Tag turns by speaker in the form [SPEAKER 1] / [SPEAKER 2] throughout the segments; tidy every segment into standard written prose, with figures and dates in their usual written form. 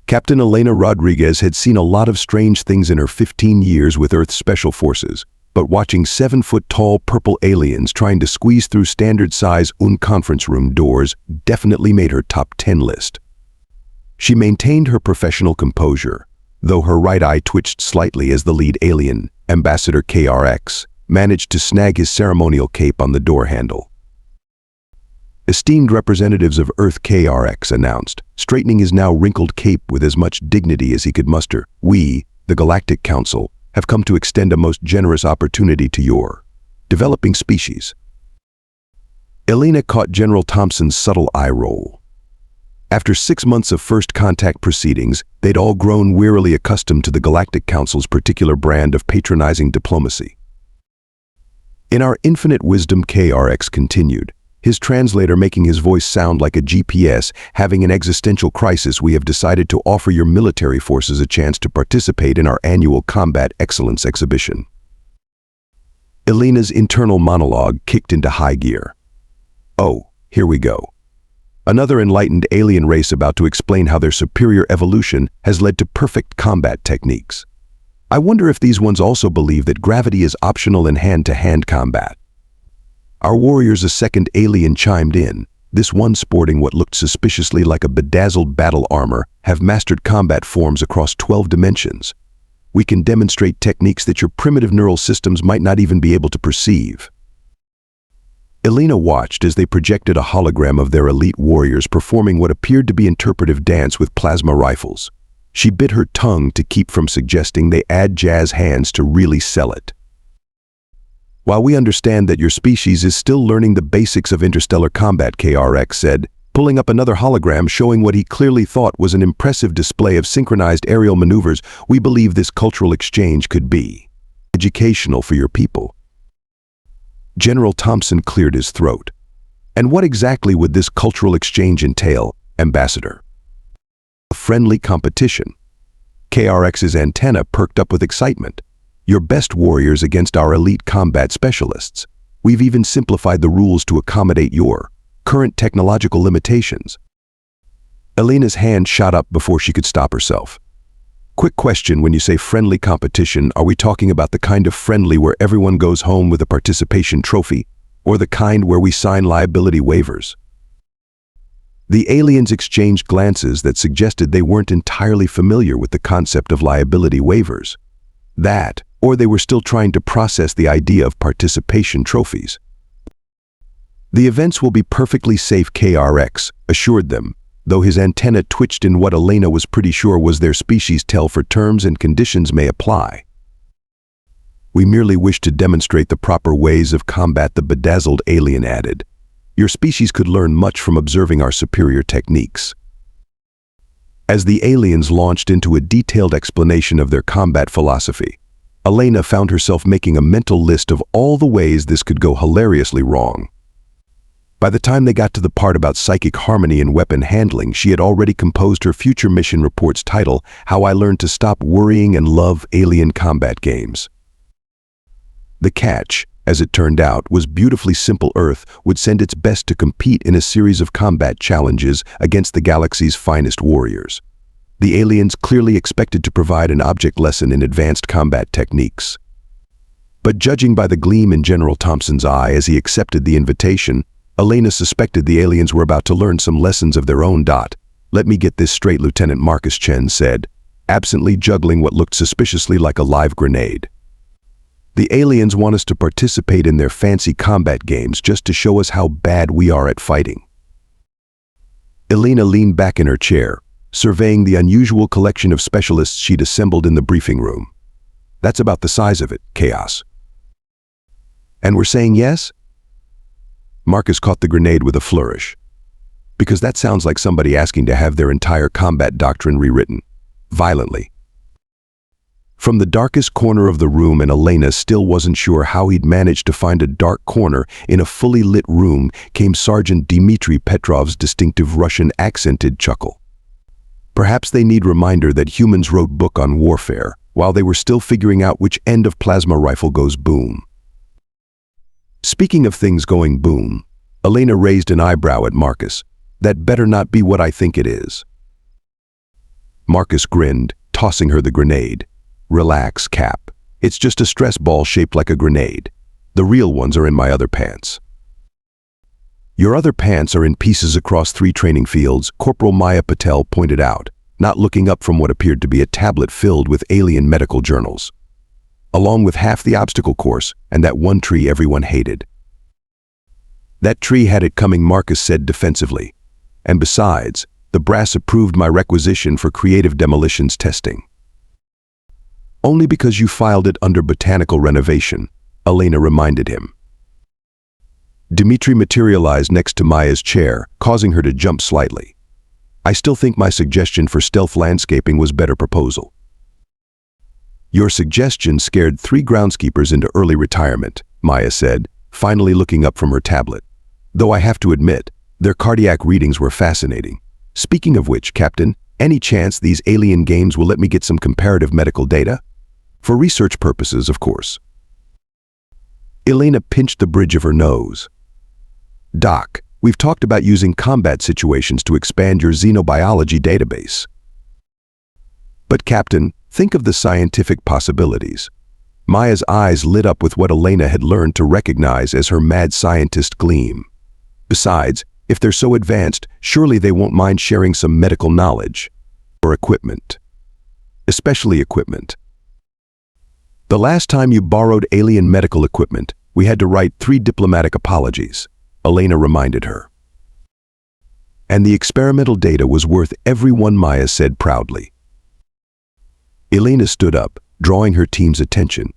[SPEAKER 1] Captain Elena Rodriguez had seen a lot of strange things in her 15 years with Earth's special forces, but watching 7-foot-tall purple aliens trying to squeeze through standard-size conference room doors definitely made her top 10 list. She maintained her professional composure, though her right eye twitched slightly as the lead alien, Ambassador KRX, managed to snag his ceremonial cape on the door handle. Esteemed representatives of Earth, KRX announced, straightening his now wrinkled cape with as much dignity as he could muster. We, the Galactic Council, have come to extend a most generous opportunity to your developing species. Elena caught General Thompson's subtle eye roll. After 6 months of first contact proceedings, they'd all grown wearily accustomed to the Galactic Council's particular brand of patronizing diplomacy. In our infinite wisdom, KRX continued, his translator making his voice sound like a GPS, having an existential crisis, we have decided to offer your military forces a chance to participate in our annual Combat Excellence exhibition. Elena's internal monologue kicked into high gear. Oh, here we go. Another enlightened alien race about to explain how their superior evolution has led to perfect combat techniques. I wonder if these ones also believe that gravity is optional in hand-to-hand combat. Our warriors, a second alien chimed in, this one sporting what looked suspiciously like a bedazzled battle armor, have mastered combat forms across 12 dimensions. We can demonstrate techniques that your primitive neural systems might not even be able to perceive. Elena watched as they projected a hologram of their elite warriors performing what appeared to be interpretive dance with plasma rifles. She bit her tongue to keep from suggesting they add jazz hands to really sell it. While we understand that your species is still learning the basics of interstellar combat, KRX said, pulling up another hologram showing what he clearly thought was an impressive display of synchronized aerial maneuvers, we believe this cultural exchange could be educational for your people. General Thompson cleared his throat. And what exactly would this cultural exchange entail, Ambassador? A friendly competition. KRX's antenna perked up with excitement. Your best warriors against our elite combat specialists. We've even simplified the rules to accommodate your current technological limitations. Elena's hand shot up before she could stop herself. Quick question, when you say friendly competition, are we talking about the kind of friendly where everyone goes home with a participation trophy, or the kind where we sign liability waivers? The aliens exchanged glances that suggested they weren't entirely familiar with the concept of liability waivers. That, or they were still trying to process the idea of participation trophies. The events will be perfectly safe, KRX assured them, though his antenna twitched in what Elena was pretty sure was their species tell for terms and conditions may apply. We merely wish to demonstrate the proper ways of combat, the bedazzled alien added. Your species could learn much from observing our superior techniques. As the aliens launched into a detailed explanation of their combat philosophy, Elena found herself making a mental list of all the ways this could go hilariously wrong. By the time they got to the part about psychic harmony and weapon handling, she had already composed her future mission report's title, How I Learned to Stop Worrying and Love Alien Combat Games. The catch, as it turned out, was beautifully simple. Earth would send its best to compete in a series of combat challenges against the galaxy's finest warriors. The aliens clearly expected to provide an object lesson in advanced combat techniques. But judging by the gleam in General Thompson's eye as he accepted the invitation, Elena suspected the aliens were about to learn some lessons of their own. Let me get this straight, Lieutenant Marcus, Chen said, absently juggling what looked suspiciously like a live grenade. The aliens want us to participate in their fancy combat games just to show us how bad we are at fighting. Elena leaned back in her chair, surveying the unusual collection of specialists she'd assembled in the briefing room. That's about the size of it, chaos. And we're saying yes? Marcus caught the grenade with a flourish. Because that sounds like somebody asking to have their entire combat doctrine rewritten. Violently. From the darkest corner of the room, and Elena still wasn't sure how he'd managed to find a dark corner in a fully lit room, came Sergeant Dmitri Petrov's distinctive Russian-accented chuckle. Perhaps they need reminder that humans wrote book on warfare, while they were still figuring out which end of plasma rifle goes boom. Speaking of things going boom, Elena raised an eyebrow at Marcus. That better not be what I think it is. Marcus Marcus grinned, tossing her the grenade. Relax, Cap. It's just a stress ball shaped like a grenade. The real ones are in my other pants. Your other pants are in pieces across 3 training fields, Corporal Maya Patel pointed out, not looking up from what appeared to be a tablet filled with alien medical journals, along with half the obstacle course and that one tree everyone hated. That tree had it coming, Marcus said defensively. And besides, the brass approved my requisition for creative demolitions testing. Only because you filed it under botanical renovation, Elena reminded him. Dmitri materialized next to Maya's chair, causing her to jump slightly. I still think my suggestion for stealth landscaping was better proposal. Your suggestion scared 3 groundskeepers into early retirement, Maya said, finally looking up from her tablet. Though I have to admit, their cardiac readings were fascinating. Speaking of which, Captain, any chance these alien games will let me get some comparative medical data? For research purposes, of course. Elena pinched the bridge of her nose. Doc, we've talked about using combat situations to expand your xenobiology database. But Captain, think of the scientific possibilities. Maya's eyes lit up with what Elena had learned to recognize as her mad scientist gleam. Besides, if they're so advanced, surely they won't mind sharing some medical knowledge. Or equipment. Especially equipment. The last time you borrowed alien medical equipment, we had to write 3 diplomatic apologies, Elena reminded her. And the experimental data was worth every one, Maya said proudly. Elena stood up, drawing her team's attention.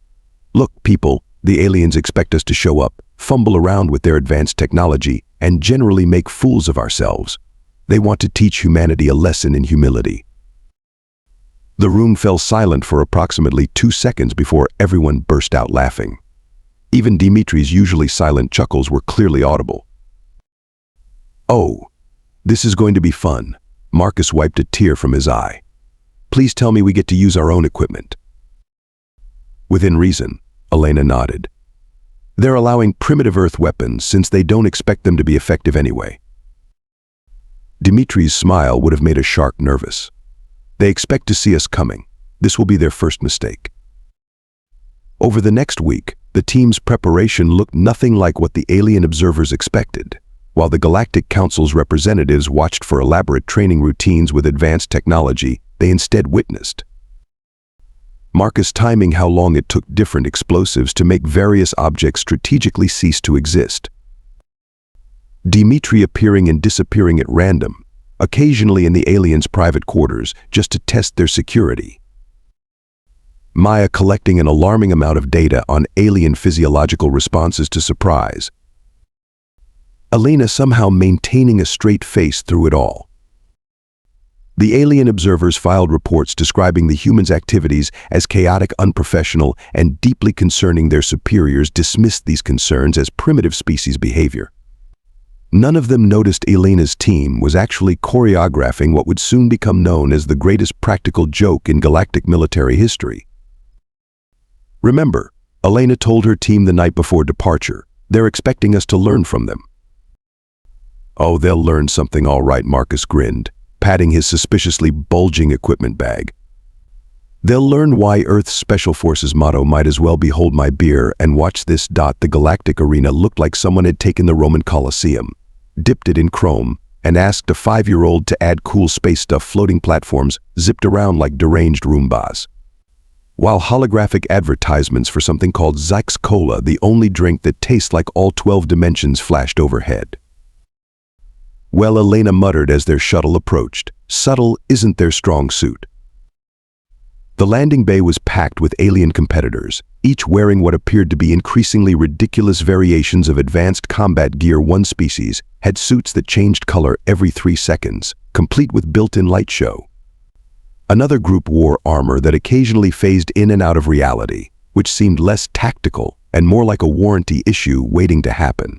[SPEAKER 1] Look, people, the aliens expect us to show up, fumble around with their advanced technology, and generally make fools of ourselves. They want to teach humanity a lesson in humility. The room fell silent for approximately 2 seconds before everyone burst out laughing. Even Dmitri's usually silent chuckles were clearly audible. Oh, this is going to be fun. Marcus wiped a tear from his eye. Please tell me we get to use our own equipment. Within reason, Elena nodded. They're allowing primitive Earth weapons since they don't expect them to be effective anyway. Dmitri's smile would have made a shark nervous. They expect to see us coming. This will be their first mistake. Over the next week, the team's preparation looked nothing like what the alien observers expected. While the Galactic Council's representatives watched for elaborate training routines with advanced technology, they instead witnessed Marcus timing how long it took different explosives to make various objects strategically cease to exist. Dmitri appearing and disappearing at random, occasionally in the aliens' private quarters, just to test their security. Maya collecting an alarming amount of data on alien physiological responses to surprise. Elena somehow maintaining a straight face through it all. The alien observers filed reports describing the humans' activities as chaotic, unprofessional, and deeply concerning. Their superiors dismissed these concerns as primitive species behavior. None of them noticed Elena's team was actually choreographing what would soon become known as the greatest practical joke in galactic military history. Remember, Elena told her team the night before departure, they're expecting us to learn from them. Oh, they'll learn something all right, Marcus grinned, patting his suspiciously bulging equipment bag. They'll learn why Earth's Special Forces motto might as well be "Hold my beer and watch this." The galactic arena looked like someone had taken the Roman Colosseum, dipped it in chrome, and asked a 5-year-old to add cool space stuff. Floating platforms zipped around like deranged Roombas, while holographic advertisements for something called Zyx Cola, the only drink that tastes like all 12 dimensions, flashed overhead. Well, Elena muttered as their shuttle approached, subtle isn't their strong suit. The landing bay was packed with alien competitors, each wearing what appeared to be increasingly ridiculous variations of advanced combat gear. One species had suits that changed color every 3 seconds, complete with built-in light show. Another group wore armor that occasionally phased in and out of reality, which seemed less tactical and more like a warranty issue waiting to happen.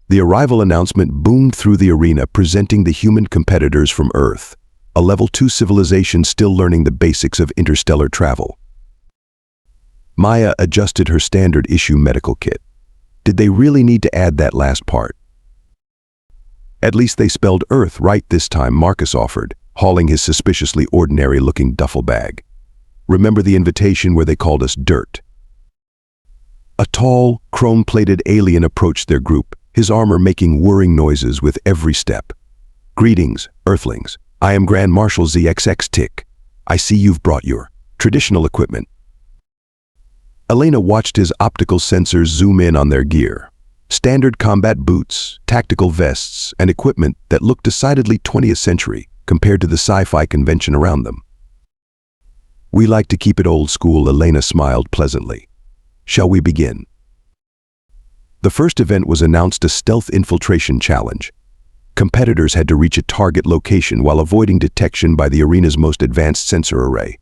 [SPEAKER 1] The arrival announcement boomed through the arena, presenting the human competitors from Earth, a level 2 civilization still learning the basics of interstellar travel. Maya adjusted her standard issue medical kit. Did they really need to add that last part? At least they spelled Earth right this time, Marcus offered, hauling his suspiciously ordinary-looking duffel bag. Remember the invitation where they called us dirt? A tall, chrome-plated alien approached their group, his armor making whirring noises with every step. "Greetings, Earthlings. I am Grand Marshal ZXX Tick. I see you've brought your traditional equipment." Elena watched his optical sensors zoom in on their gear. Standard combat boots, tactical vests, and equipment that looked decidedly 20th century compared to the sci-fi convention around them. "We like to keep it old school," Elena smiled pleasantly. "Shall we begin?" The first event was announced a stealth infiltration challenge. Competitors had to reach a target location while avoiding detection by the arena's most advanced sensor array.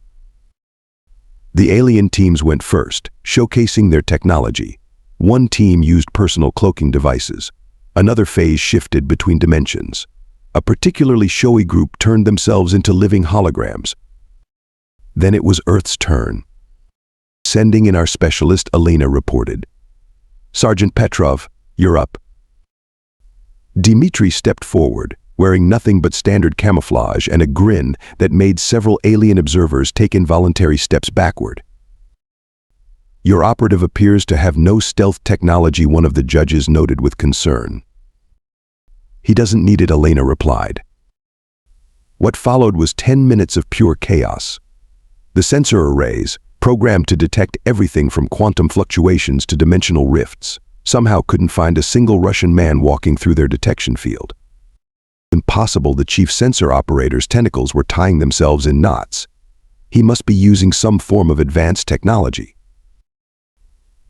[SPEAKER 1] The alien teams went first, showcasing their technology. One team used personal cloaking devices. Another phase shifted between dimensions. A particularly showy group turned themselves into living holograms. Then it was Earth's turn. "Sending in our specialist," Elena reported. "Sergeant Petrov, you're up." Dmitri stepped forward, wearing nothing but standard camouflage and a grin that made several alien observers take involuntary steps backward. "Your operative appears to have no stealth technology," one of the judges noted with concern. "He doesn't need it," Elena replied. What followed was 10 minutes of pure chaos. The sensor arrays, programmed to detect everything from quantum fluctuations to dimensional rifts, somehow couldn't find a single Russian man walking through their detection field. Impossible, the chief sensor operator's tentacles were tying themselves in knots. He must be using some form of advanced technology.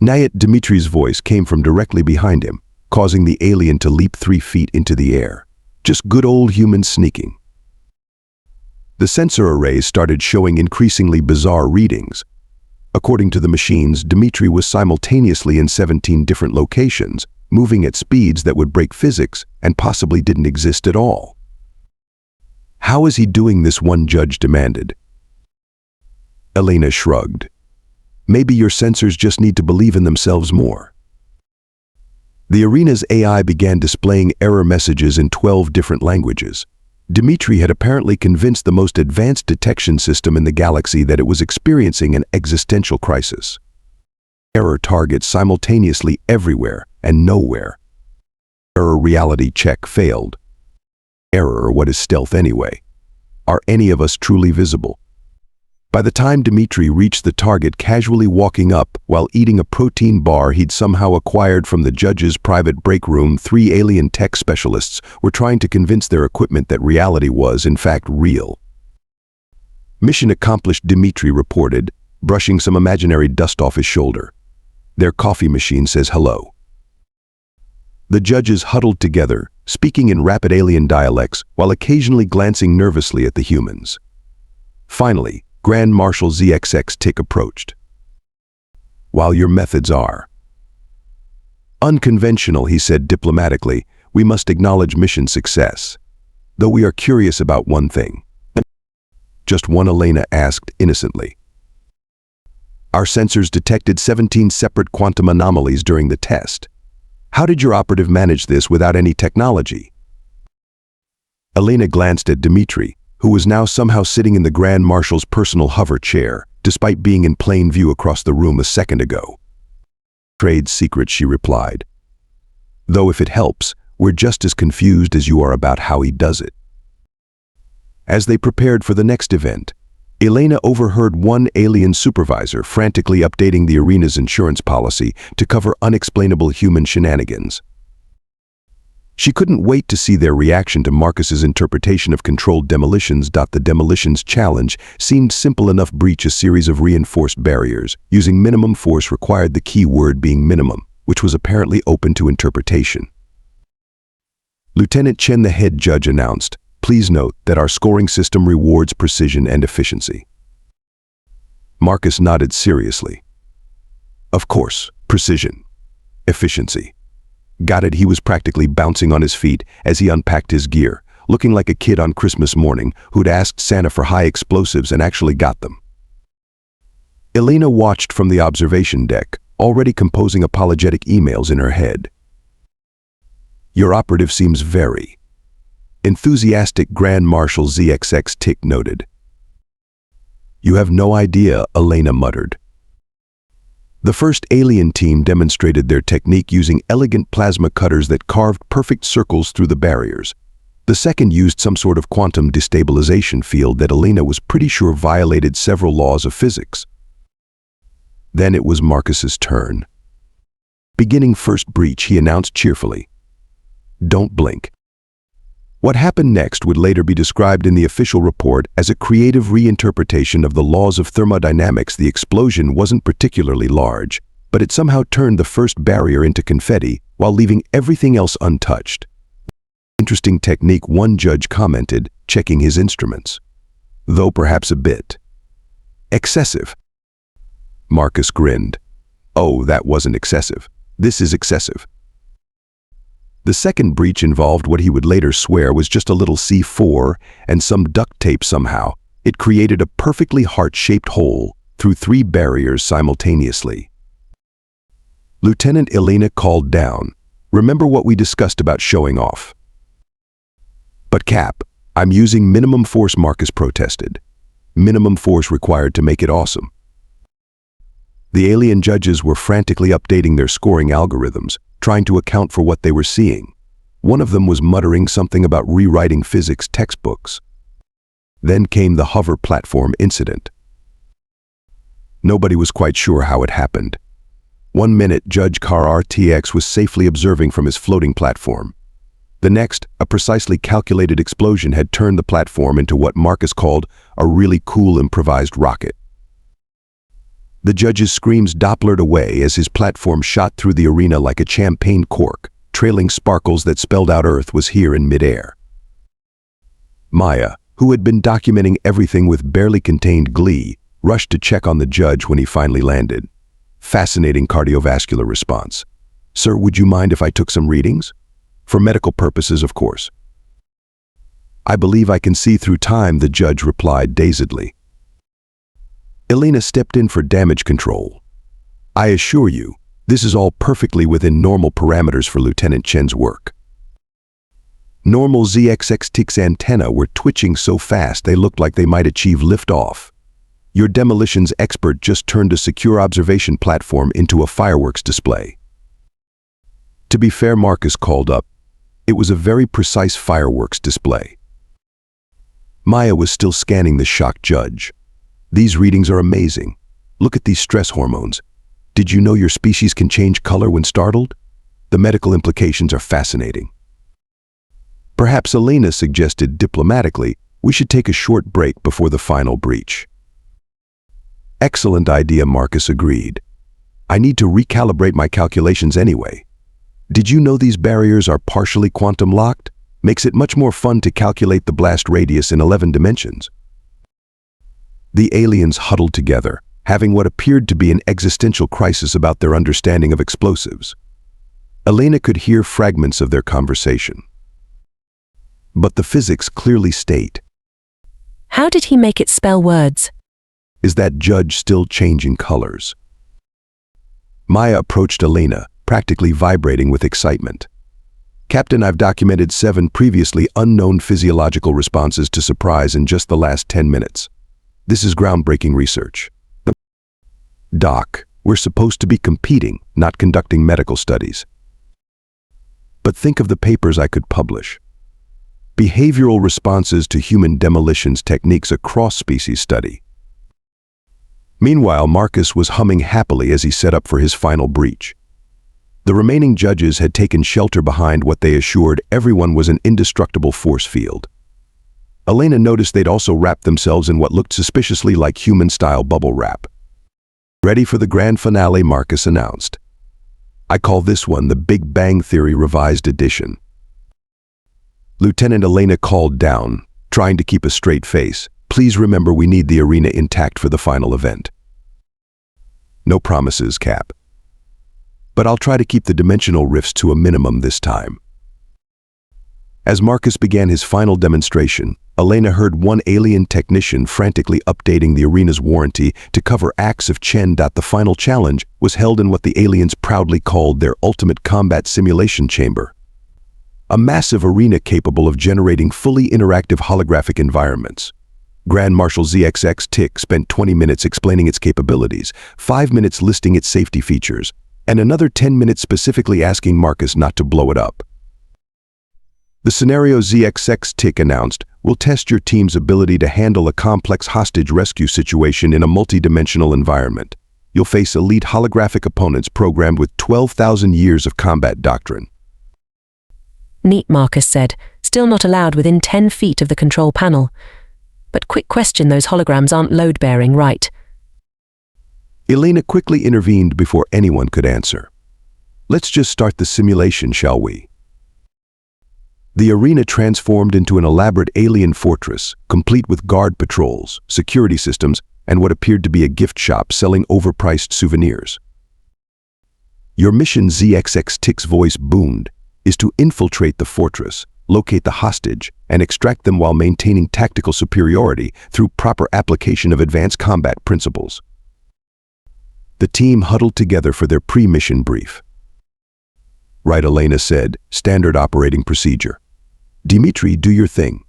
[SPEAKER 1] Nayat, Dmitri's voice came from directly behind him, causing the alien to leap 3 feet into the air. Just good old human sneaking. The sensor arrays started showing increasingly bizarre readings. According to the machines, Dmitri was simultaneously in 17 different locations, moving at speeds that would break physics and possibly didn't exist at all. "How is he doing this?" one judge demanded. Elena shrugged. "Maybe your sensors just need to believe in themselves more." The arena's AI began displaying error messages in 12 different languages. Dmitri had apparently convinced the most advanced detection system in the galaxy that it was experiencing an existential crisis. Error targets simultaneously everywhere and nowhere. Error reality check failed. Error, what is stealth anyway? Are any of us truly visible? By the time Dmitri reached the target, casually walking up while eating a protein bar he'd somehow acquired from the judge's private break room, 3 alien tech specialists were trying to convince their equipment that reality was, in fact, real. "Mission accomplished," Dmitri reported, brushing some imaginary dust off his shoulder. "Their coffee machine says hello." The judges huddled together, speaking in rapid alien dialects while occasionally glancing nervously at the humans. Finally, Grand Marshal ZXX Tick approached. "While your methods are unconventional," he said diplomatically, "we must acknowledge mission success. Though we are curious about one thing." "Just one?" Elena asked innocently. "Our sensors detected 17 separate quantum anomalies during the test. How did your operative manage this without any technology?" Elena glanced at Dmitri, who was now somehow sitting in the Grand Marshal's personal hover chair, despite being in plain view across the room a second ago. "Trade secret," she replied. "Though if it helps, we're just as confused as you are about how he does it." As they prepared for the next event, Elena overheard one alien supervisor frantically updating the arena's insurance policy to cover unexplainable human shenanigans. She couldn't wait to see their reaction to Marcus's interpretation of controlled demolitions. The demolitions challenge seemed simple enough: breach a series of reinforced barriers. Using minimum force required, the key word being minimum, which was apparently open to interpretation. Lieutenant Chen, the head judge, announced, "Please note that our scoring system rewards precision and efficiency." Marcus nodded seriously. "Of course, precision, efficiency. Got it." He was practically bouncing on his feet as he unpacked his gear, looking like a kid on Christmas morning who'd asked Santa for high explosives and actually got them. Elena watched from the observation deck, already composing apologetic emails in her head. "Your operative seems very Enthusiastic Grand Marshal ZXX Tick noted. "You have no idea," Elena muttered. The first alien team demonstrated their technique using elegant plasma cutters that carved perfect circles through the barriers. The second used some sort of quantum destabilization field that Elena was pretty sure violated several laws of physics. Then it was Marcus's turn. Beginning first breach, he announced cheerfully, "Don't blink." What happened next would later be described in the official report as a creative reinterpretation of the laws of thermodynamics. The explosion wasn't particularly large, but it somehow turned the first barrier into confetti while leaving everything else untouched. Interesting technique, one judge commented, checking his instruments. Though perhaps a bit excessive. Marcus grinned. "Oh, that wasn't excessive. This is excessive." The second breach involved what he would later swear was just a little C4 and some duct tape. Somehow, it created a perfectly heart-shaped hole through 3 barriers simultaneously. Lieutenant Elena called down, "Remember what we discussed about showing off?" "But Cap, I'm using minimum force," Marcus protested. "Minimum force required to make it awesome." The alien judges were frantically updating their scoring algorithms, trying to account for what they were seeing. One of them was muttering something about rewriting physics textbooks. Then came the hover platform incident. Nobody was quite sure how it happened. 1 minute, Judge Car RTX was safely observing from his floating platform. The next, a precisely calculated explosion had turned the platform into what Marcus called a really cool improvised rocket. The judge's screams Dopplered away as his platform shot through the arena like a champagne cork, trailing sparkles that spelled out Earth was here in midair. Maya, who had been documenting everything with barely contained glee, rushed to check on the judge when he finally landed. Fascinating cardiovascular response. "Sir, would you mind if I took some readings?" "For medical purposes, of course." "I believe I can see through time," the judge replied dazedly. Elena stepped in for damage control. "I assure you, this is all perfectly within normal parameters for Lieutenant Chen's work." Normal ZXX Tick's antennae were twitching so fast they looked like they might achieve liftoff. "Your demolitions expert just turned a secure observation platform into a fireworks display." To be fair, Marcus called up, it was a very precise fireworks display. Maya was still scanning the shocked judge. "These readings are amazing. Look at these stress hormones. Did you know your species can change color when startled? The medical implications are fascinating." Perhaps Elena suggested diplomatically, "We should take a short break before the final breach." "Excellent idea," Marcus agreed. "I need to recalibrate my calculations anyway. Did you know these barriers are partially quantum locked? Makes it much more fun to calculate the blast radius in 11 dimensions." The aliens huddled together, having what appeared to be an existential crisis about their understanding of explosives. Elena could hear fragments of their conversation. But the physics clearly state.
[SPEAKER 2] "How did he make it spell words?"
[SPEAKER 1] Is that judge still changing colors? Maya approached Elena, practically vibrating with excitement. "Captain, I've documented 7 previously unknown physiological responses to surprise in just the last 10 minutes. This is groundbreaking research." "Doc, we're supposed to be competing, not conducting medical studies." "But think of the papers I could publish. Behavioral responses to human demolitions techniques, a cross-species study." Meanwhile, Marcus was humming happily as he set up for his final breach. The remaining judges had taken shelter behind what they assured everyone was an indestructible force field. Elena noticed they'd also wrapped themselves in what looked suspiciously like human-style bubble wrap. "Ready for the grand finale," Marcus announced. "I call this one the Big Bang Theory Revised Edition." Lieutenant Elena called down, trying to keep a straight face. "Please remember we need the arena intact for the final event." "No promises, Cap. But I'll try to keep the dimensional rifts to a minimum this time." As Marcus began his final demonstration, Elena heard one alien technician frantically updating the arena's warranty to cover acts of Chen. The final challenge was held in what the aliens proudly called their ultimate combat simulation chamber. a massive arena capable of generating fully interactive holographic environments. Grand Marshal ZXX Tick spent 20 minutes explaining its capabilities, 5 minutes listing its safety features, and another 10 minutes specifically asking Marcus not to blow it up. The scenario ZXX Tick announced will test your team's ability to handle a complex hostage rescue situation in a multi-dimensional environment. You'll face elite holographic opponents programmed with 12,000 years of combat doctrine.
[SPEAKER 2] Neat, Marcus said, still not allowed within 10 feet of the control panel. But quick question, those holograms aren't load-bearing, right?
[SPEAKER 1] Elena quickly intervened before anyone could answer. Let's just start the simulation, shall we? The arena transformed into an elaborate alien fortress, complete with guard patrols, security systems, and what appeared to be a gift shop selling overpriced souvenirs. Your mission, ZXX Tick's voice boomed, is to infiltrate the fortress, locate the hostage, and extract them while maintaining tactical superiority through proper application of advanced combat principles. The team huddled together for their pre-mission brief. Right, Elena said, standard operating procedure. Dmitri, do your thing.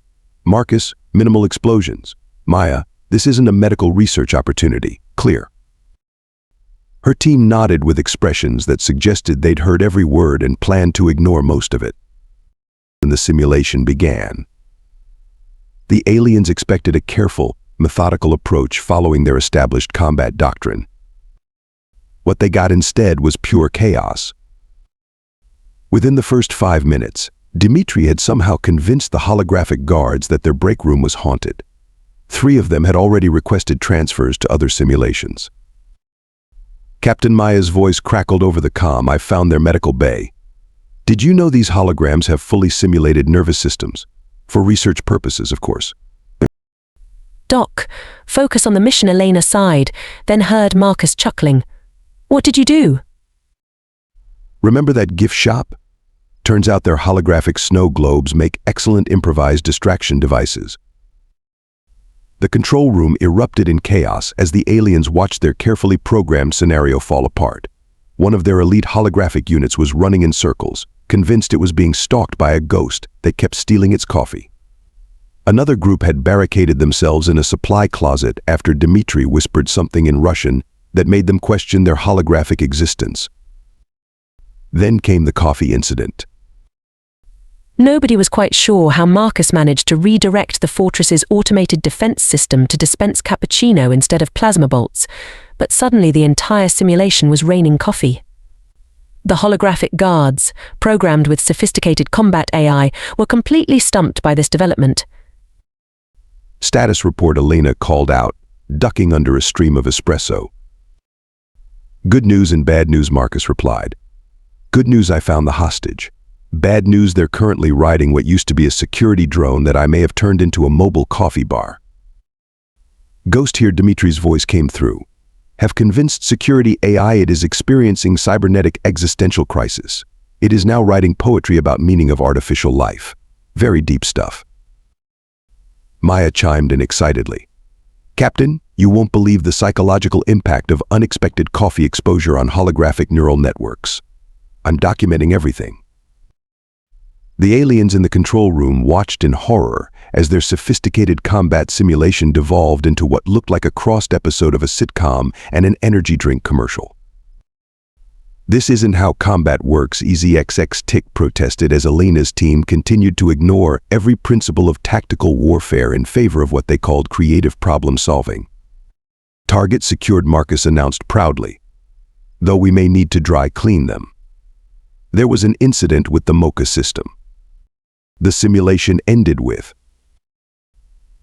[SPEAKER 1] Marcus, minimal explosions. Maya, this isn't a medical research opportunity. Clear. Her team nodded with expressions that suggested they'd heard every word and planned to ignore most of it. And the simulation began. The aliens expected a careful, methodical approach following their established combat doctrine. What they got instead was pure chaos. Within the first 5 minutes, Dmitri had somehow convinced the holographic guards that their break room was haunted. 3 of them had already requested transfers to other simulations. Captain Maya's voice crackled over the comm. I found their medical bay. Did you know these holograms have fully simulated nervous systems? For research purposes, of course.
[SPEAKER 2] Doc, focus on the mission, Elena sighed, then heard Marcus chuckling. What did you do?
[SPEAKER 1] Remember that gift shop? Turns out their holographic snow globes make excellent improvised distraction devices. The control room erupted in chaos as the aliens watched their carefully programmed scenario fall apart. One of their elite holographic units was running in circles, convinced it was being stalked by a ghost that kept stealing its coffee. Another group had barricaded themselves in a supply closet after Dmitri whispered something in Russian that made them question their holographic existence. Then came the coffee incident.
[SPEAKER 2] Nobody was quite sure how Marcus managed to redirect the fortress's automated defense system to dispense cappuccino instead of plasma bolts, but suddenly the entire simulation was raining coffee. The holographic guards, programmed with sophisticated combat AI, were completely stumped by this development.
[SPEAKER 1] Status report, Elena called out, ducking under a stream of espresso. Good news and bad news, Marcus replied. Good news, I found the hostage. Bad news, they're currently riding what used to be a security drone that I may have turned into a mobile coffee bar. Ghost here, Dmitri's voice came through. Have convinced security AI it is experiencing cybernetic existential crisis. It is now writing poetry about meaning of artificial life. Very deep stuff. Maya chimed in excitedly. Captain, you won't believe the psychological impact of unexpected coffee exposure on holographic neural networks. I'm documenting everything. The aliens in the control room watched in horror as their sophisticated combat simulation devolved into what looked like a crossed episode of a sitcom and an energy drink commercial. This isn't how combat works, ZXX Tick protested as Elena's team continued to ignore every principle of tactical warfare in favor of what they called creative problem solving. Target secured, Marcus announced proudly, though we may need to dry clean them. There was an incident with the Mocha system. The simulation ended with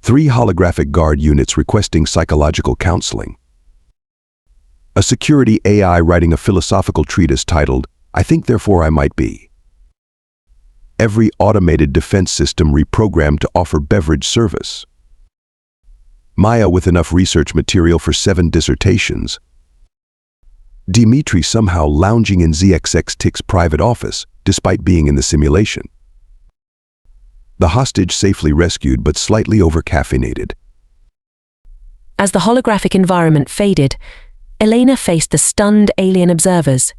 [SPEAKER 1] 3 holographic guard units requesting psychological counseling. A security AI writing a philosophical treatise titled, I Think Therefore I Might Be. Every automated defense system reprogrammed to offer beverage service. Maya with enough research material for 7 dissertations. Dmitri somehow lounging in ZXX Tick's private office, despite being in the simulation. The hostage safely rescued but slightly over-caffeinated.
[SPEAKER 2] As the holographic environment faded, Elena faced the stunned alien observers.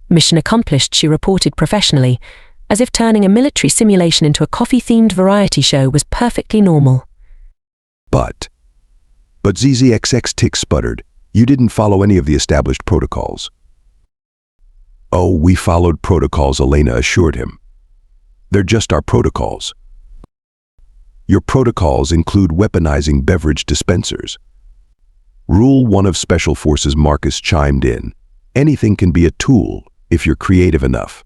[SPEAKER 2] Mission accomplished, she reported professionally, as if turning a military simulation into a coffee-themed variety show was perfectly normal.
[SPEAKER 1] But ZZXX Tick sputtered, "You didn't follow any of the established protocols." "Oh, we followed protocols," Elena assured him. "They're just our protocols. Your protocols include weaponizing beverage dispensers." Rule 1 of Special Forces Marcus chimed in. "Anything can be a tool if you're creative enough."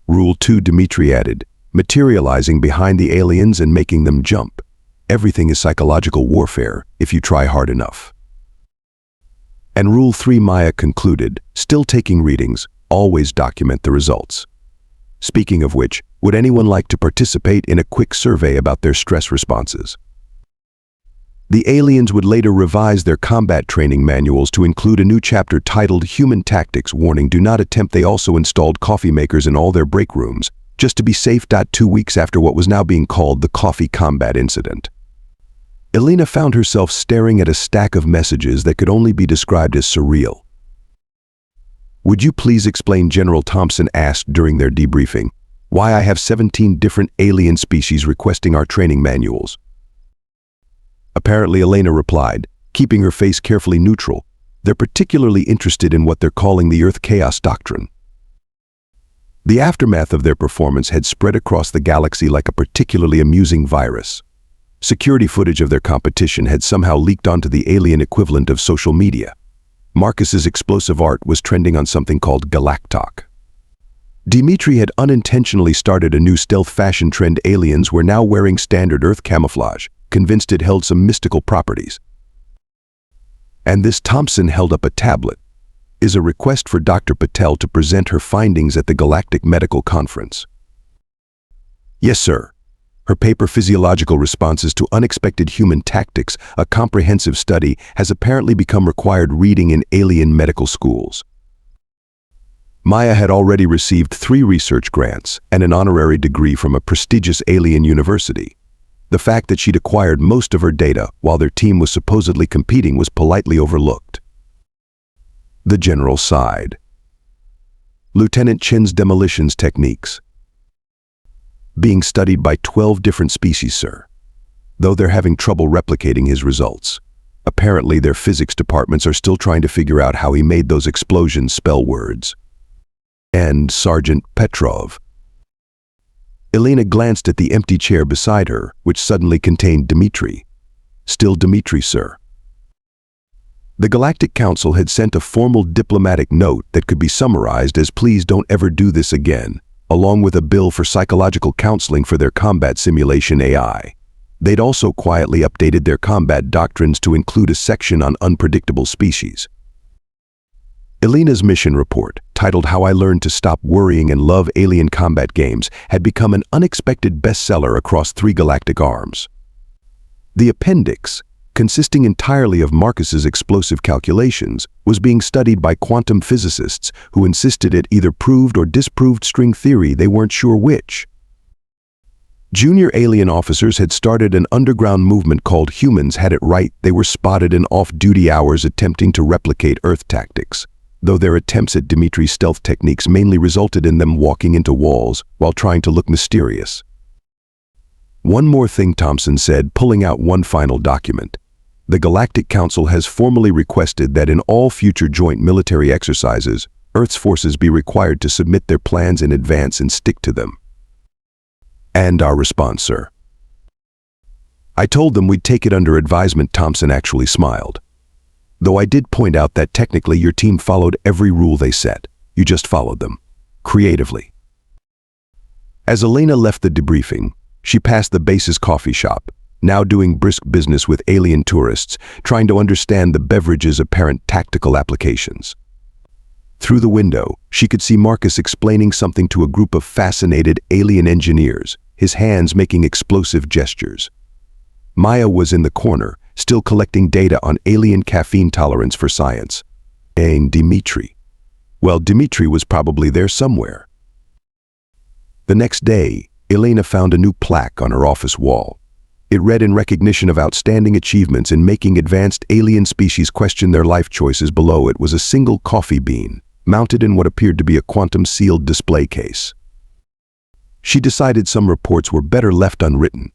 [SPEAKER 1] Rule 2, Dmitri added, "Materializing behind the aliens and making them jump. Everything is psychological warfare if you try hard enough." And Rule 3, Maya concluded, "Still taking readings, always document the results." Speaking of which, would anyone like to participate in a quick survey about their stress responses? The aliens would later revise their combat training manuals to include a new chapter titled Human Tactics. Warning, do not attempt. They also installed coffee makers in all their break rooms, just to be safe. 2 weeks after what was now being called the coffee combat incident, Elena found herself staring at a stack of messages that could only be described as surreal. "Would you please explain," General Thompson asked during their debriefing, "why I have 17 different alien species requesting our training manuals?" Apparently, Elena replied, keeping her face carefully neutral, "They're particularly interested in what they're calling the Earth Chaos Doctrine." The aftermath of their performance had spread across the galaxy like a particularly amusing virus. Security footage of their competition had somehow leaked onto the alien equivalent of social media. Marcus's explosive art was trending on something called Galactic. Dmitri had unintentionally started a new stealth fashion trend. Aliens were now wearing standard Earth camouflage, convinced it held some mystical properties. And this Thompson held up a tablet, is a request for Dr. Patel to present her findings at the Galactic Medical Conference. "Yes, sir. Her paper, Physiological Responses to Unexpected Human Tactics, a comprehensive study, has apparently become required reading in alien medical schools." Maya had already received 3 research grants and an honorary degree from a prestigious alien university. The fact that she'd acquired most of her data while their team was supposedly competing was politely overlooked. The general sighed. "Lieutenant Chen's demolitions techniques being studied by 12 different species, sir. Though they're having trouble replicating his results. Apparently their physics departments are still trying to figure out how he made those explosions spell words." "And Sergeant Petrov?" Elena glanced at the empty chair beside her, which suddenly contained Dmitri. "Still Dmitri, sir." The Galactic Council had sent a formal diplomatic note that could be summarized as "Please don't ever do this again," along with a bill for psychological counseling for their combat simulation AI. They'd also quietly updated their combat doctrines to include a section on unpredictable species. Elena's mission report, titled How I Learned to Stop Worrying and Love Alien Combat Games, had become an unexpected bestseller across 3 galactic arms. The appendix, consisting entirely of Marcus's explosive calculations, was being studied by quantum physicists who insisted it either proved or disproved string theory, they weren't sure which. Junior alien officers had started an underground movement called Humans Had It Right. They were spotted in off-duty hours attempting to replicate Earth tactics, though their attempts at Dmitri's stealth techniques mainly resulted in them walking into walls while trying to look mysterious. "One more thing," Thompson said, pulling out one final document. "The Galactic Council has formally requested that in all future joint military exercises, Earth's forces be required to submit their plans in advance and stick to them." "And our response, sir?" "I told them we'd take it under advisement." Thompson actually smiled. "Though I did point out that technically your team followed every rule they set. You just followed them. Creatively." As Elena left the debriefing, she passed the base's coffee shop, now doing brisk business with alien tourists, trying to understand the beverage's apparent tactical applications. Through the window, she could see Marcus explaining something to a group of fascinated alien engineers, his hands making explosive gestures. Maya was in the corner, still collecting data on alien caffeine tolerance for science. And Dmitri. Well, Dmitri was probably there somewhere. The next day, Elena found a new plaque on her office wall. It read, "In recognition of outstanding achievements in making advanced alien species question their life choices." Below it was a single coffee bean, mounted in what appeared to be a quantum-sealed display case. She decided some reports were better left unwritten.